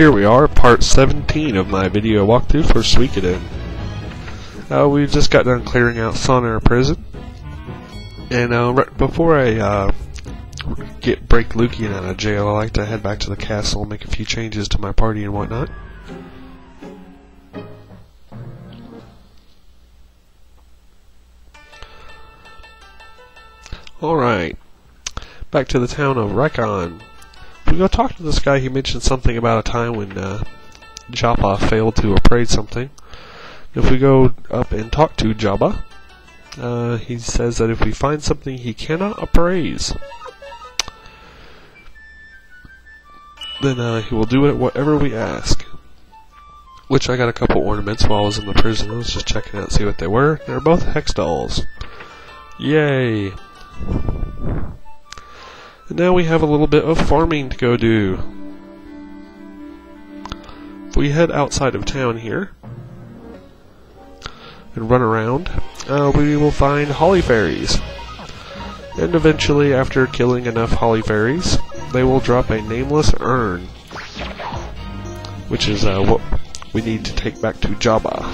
Here we are, part 17 of my video walkthrough for Suikoden. We've just got done clearing out Sonner Prison, and right before I break Lukian out of jail, I like to head back to the castle and make a few changes to my party and whatnot. Alright, back to the town of Rikon. We go talk to this guy. He mentioned something about a time when Jabba failed to appraise something. If we go up and talk to Jabba, he says that if we find something he cannot appraise, then he will do it whatever we ask. Which I got a couple ornaments while I was in the prison. I was just checking out to see what they were. They're both hex dolls. Yay! And now we have a little bit of farming to go do. If we head outside of town here and run around, we will find holly fairies. And eventually, after killing enough holly fairies, they will drop a nameless urn, which is what we need to take back to Jabba.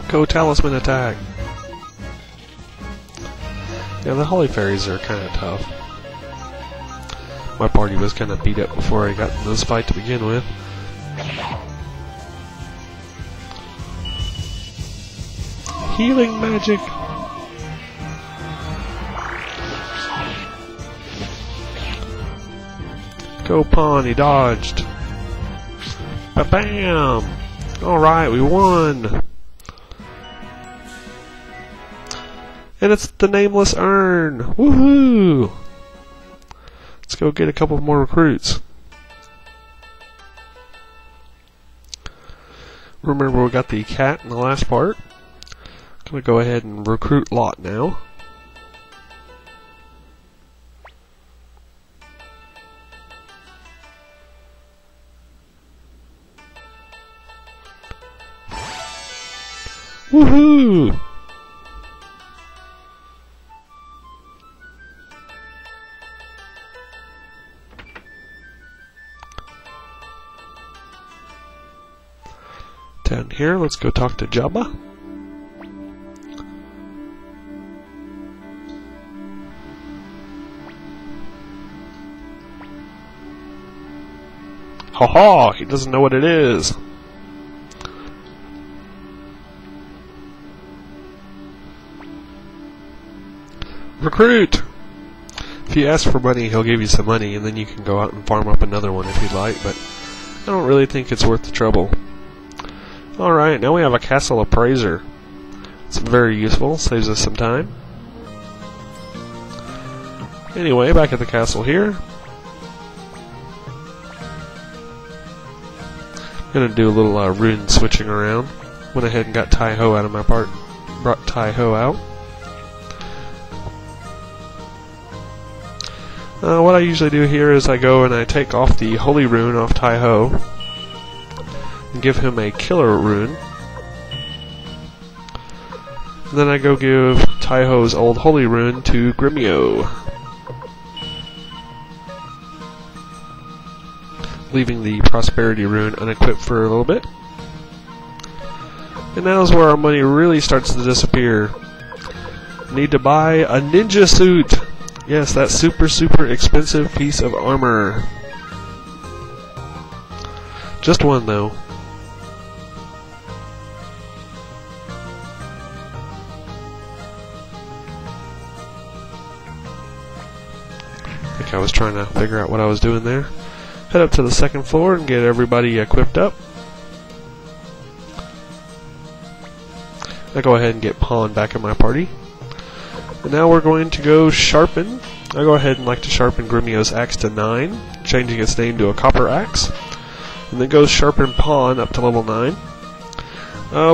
Go talisman attack! Yeah, the holly fairies are kind of tough. My party was kind of beat up before I got in this fight to begin with. Healing magic! Go pawn, he dodged! Ba-bam! Alright, we won! And it's the nameless urn! Woohoo! Let's go get a couple more recruits. Remember, we got the cat in the last part. I'm gonna go ahead and recruit Lot now. Woohoo! Down here, let's go talk to Jabba. Ha-ha! He doesn't know what it is. Recruit! If you ask for money, he'll give you some money, and then you can go out and farm up another one if you'd like, but I don't really think it's worth the trouble. Alright, now we have a castle appraiser. It's very useful, saves us some time. Anyway, back at the castle here. Gonna do a little rune switching around. Went ahead and got Tai-Ho out of my part. Brought Tai-Ho out. What I usually do here is I go and I take off the holy rune off Tai-Ho and give him a killer rune. And then I go give Tai-Ho's old holy rune to Gremio, leaving the prosperity rune unequipped for a little bit. And now is where our money really starts to disappear. Need to buy a ninja suit. Yes, that super expensive piece of armor. Just one though. I think I was trying to figure out what I was doing there. Head up to the second floor and get everybody equipped up. I go ahead and get Pawn back in my party. And now we're going to go sharpen. I go ahead and like to sharpen Gremio's axe to 9, changing its name to a copper axe. And then go sharpen Pawn up to level 9.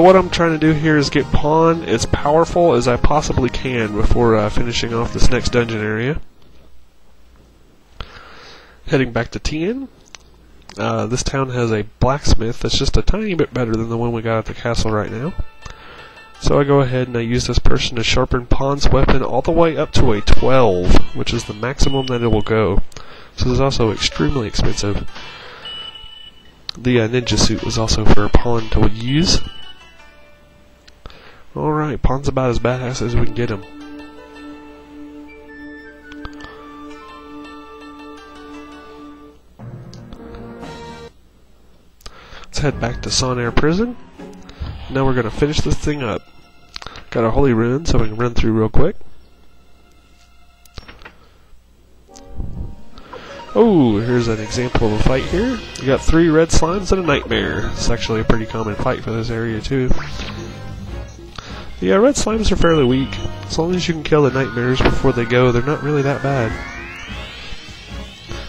What I'm trying to do here is get Pawn as powerful as I possibly can before finishing off this next dungeon area. Heading back to Tien. This town has a blacksmith that's just a tiny bit better than the one we got at the castle right now. So I go ahead and I use this person to sharpen Pawn's weapon all the way up to a 12, which is the maximum that it will go. So this is also extremely expensive. The ninja suit was also for Pawn to use. Alright, Pawn's about as badass as we can get him. Let's head back to Sonair Prison. Now we're going to finish this thing up. Got a holy rune, so we can run through real quick. Oh, here's an example of a fight here. You got 3 red slimes and a nightmare. It's actually a pretty common fight for this area too. The red slimes are fairly weak. As long as you can kill the nightmares before they go, they're not really that bad.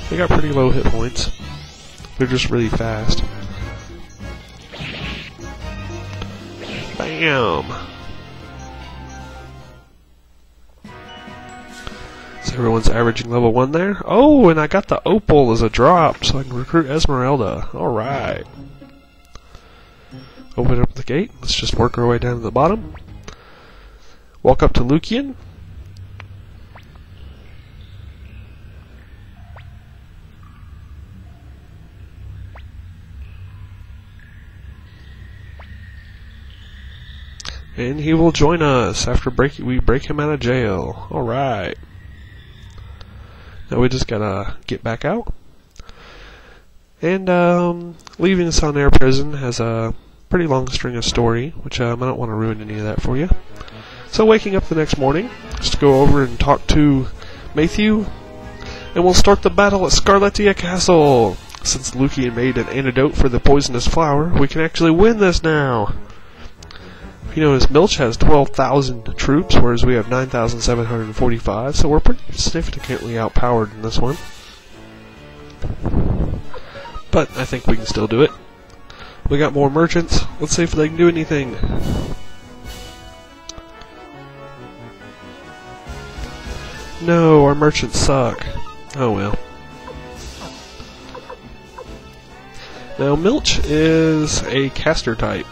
They got pretty low hit points. They're just really fast. Bam! So everyone's averaging level 1 there. Oh, and I got the opal as a drop, so I can recruit Esmeralda. Alright. Open up the gate. Let's just work our way down to the bottom. Walk up to Lucian. And he will join us after we break him out of jail. Alright. Now we just gotta get back out. And leaving Sonair Prison has a pretty long string of story, which I don't want to ruin any of that for you. So waking up the next morning, just go over and talk to Matthew, and we'll start the battle at Scarletia Castle. Since Lucian made an antidote for the poisonous flower, we can actually win this now. You know, Milch has 12,000 troops, whereas we have 9,745, so we're pretty significantly outpowered in this one. But I think we can still do it. We got more merchants. Let's see if they can do anything. No, our merchants suck. Oh well. Now, Milch is a caster type.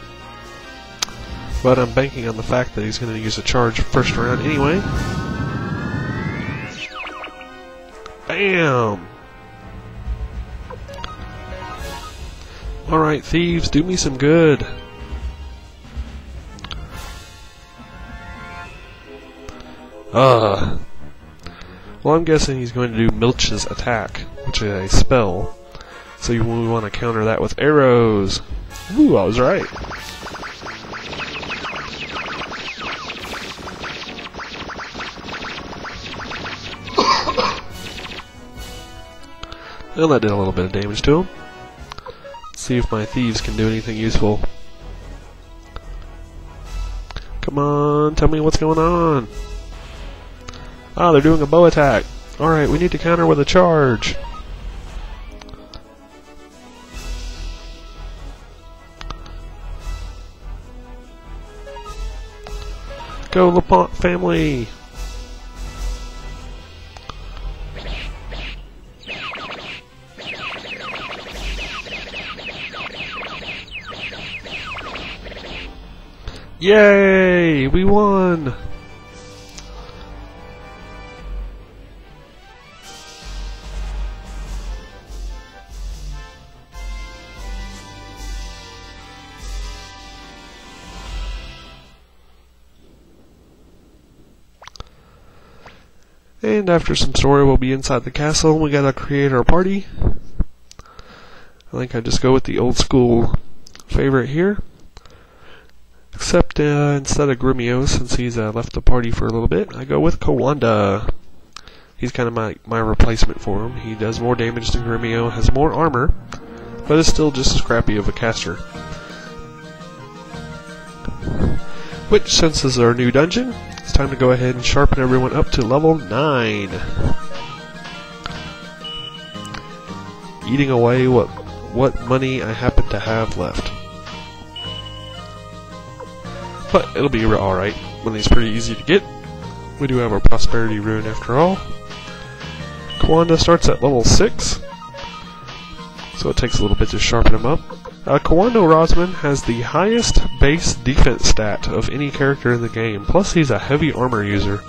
But I'm banking on the fact that he's going to use a charge first round anyway. Bam! Alright, thieves, do me some good. Well, I'm guessing he's going to do Milch's attack, which is a spell. So we want to counter that with arrows. Ooh, I was right. Well, that did a little bit of damage to him. Let's see if my thieves can do anything useful. Come on, tell me what's going on. Ah, they're doing a bow attack. Alright, we need to counter with a charge. Go, LaPont family! Yay! We won! And after some story, we'll be inside the castle. We gotta create our party. I think I just go with the old school favorite here. Except instead of Grumio, since he's left the party for a little bit, I go with Kawanda. He's kind of my replacement for him. He does more damage than Grumio, has more armor, but is still just as crappy of a caster. Which, since this is our new dungeon, it's time to go ahead and sharpen everyone up to level 9. Eating away what money I happen to have left. But it'll be alright. Money's pretty easy to get. We do have our prosperity rune after all. Kawanda starts at level 6, so it takes a little bit to sharpen him up. Kawano Rosman has the highest base defense stat of any character in the game, plus he's a heavy armor user.